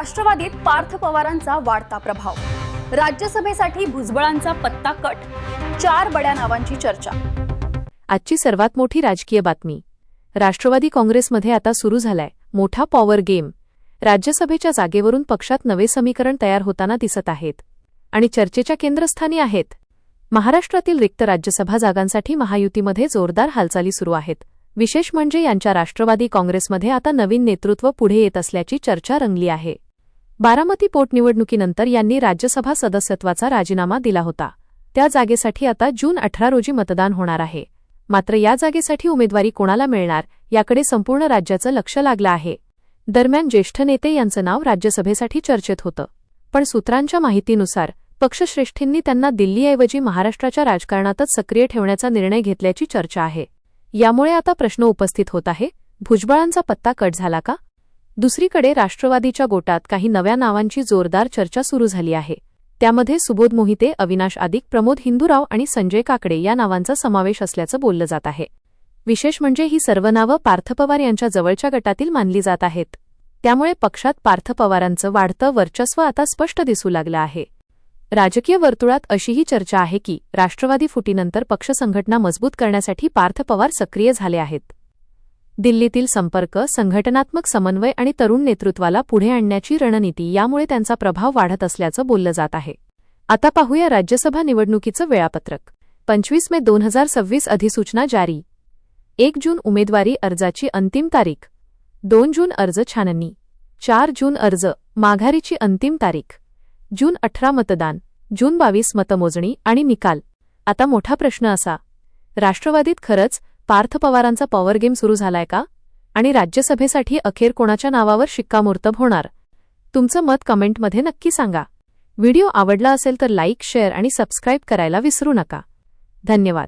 राष्ट्रवादीत पार्थ पवारांचा वाढता प्रभाव, राज्यसभेसाठी भुजबळांचा पत्ता कट, 4 बड्या नावांची चर्चा। आजची सर्वात मोठी राजकीय बातमी, राष्ट्रवादी काँग्रेसमध्ये आता सुरू झालाय मोठा पॉवर गेम। राज्यसभेच्या जागेवरून पक्षात नवे समीकरण तयार होताना दिसत आहेत आणि चर्चेच्या केंद्रस्थानी आहेत। महाराष्ट्रातील रिक्त राज्यसभा जागांसाठी महायुतीमध्ये जोरदार हालचाली सुरू आहेत। विशेष म्हणजे यांच्या राष्ट्रवादी काँग्रेसमध्ये आता नवीन नेतृत्व पुढे येत असल्याची चर्चा रंगली आहे। बारामती पोटनिवडणुकीनंतर यांनी राज्यसभा सदस्यत्वाचा राजीनामा दिला होता। त्या जागेसाठी आता जून 18 रोजी मतदान होणार आहे। मात्र या जागेसाठी उमेदवारी कोणाला मिळणार याकडे संपूर्ण राज्याचं लक्ष लागलं आहे। दरम्यान ज्येष्ठ नेते यांचं नाव राज्यसभेसाठी चर्चेत होतं, पण सूत्रांच्या माहितीनुसार पक्षश्रेष्ठींनी त्यांना दिल्लीऐवजी महाराष्ट्राच्या राजकारणातच सक्रिय ठेवण्याचा निर्णय घेतल्याची चर्चा आहे। यामुळे आता प्रश्न उपस्थित होत आहे, भुजबळांचा पत्ता कट झाला का? दुसरीकडे राष्ट्रवादीच्या गोटात काही नव्या नावांची जोरदार चर्चा सुरू झाली आहे। त्यामध्ये सुबोध मोहिते, अविनाश आदिक, प्रमोद हिंदुराव आणि संजय काकडे या नावांचा समावेश असल्याचं बोललं जात आहे। विशेष म्हणजे ही सर्व नावं पार्थ पवार यांच्या जवळच्या गटातील मानली जात आहेत। त्यामुळे पक्षात पार्थ पवारांचं वाढतं वर्चस्व आता स्पष्ट दिसू लागलं आहे। राजकीय वर्तुळात अशीही चर्चा आहे की राष्ट्रवादी फुटीनंतर पक्ष संघटना मजबूत करण्यासाठी पार्थ पवार सक्रिय झाले आहेत। दिल्लीतील संपर्क, संघटनात्मक समन्वय आणि तरुण नेतृत्वाला पुढे आणण्याची रणनीती यामुळे त्यांचा प्रभाव वाढत असल्याचं बोललं जात आहे। आता पाहूया राज्यसभा निवडणुकीचं वेळापत्रक। 25 मे 2026 अधिसूचना जारी। 1 जून उमेदवारी अर्जाची अंतिम तारीख। 2 जून अर्ज छाननी। 4 जून अर्ज माघारीची अंतिम तारीख। जून 18 मतदान। जून 22 मतमोजणी आणि निकाल। आता मोठा प्रश्न असा, राष्ट्रवादीत खरंच पार्थ पवारांचा पॉवर गेम सुरू झालाय का? आणि राज्यसभेसाठी अखेर कोणाच्या नावावर शिक्कामोर्तब होणार? तुमचं मत कमेंटमध्ये नक्की सांगा। व्हिडिओ आवडला असेल तर लाईक, शेअर आणि सबस्क्राईब करायला विसरू नका। धन्यवाद।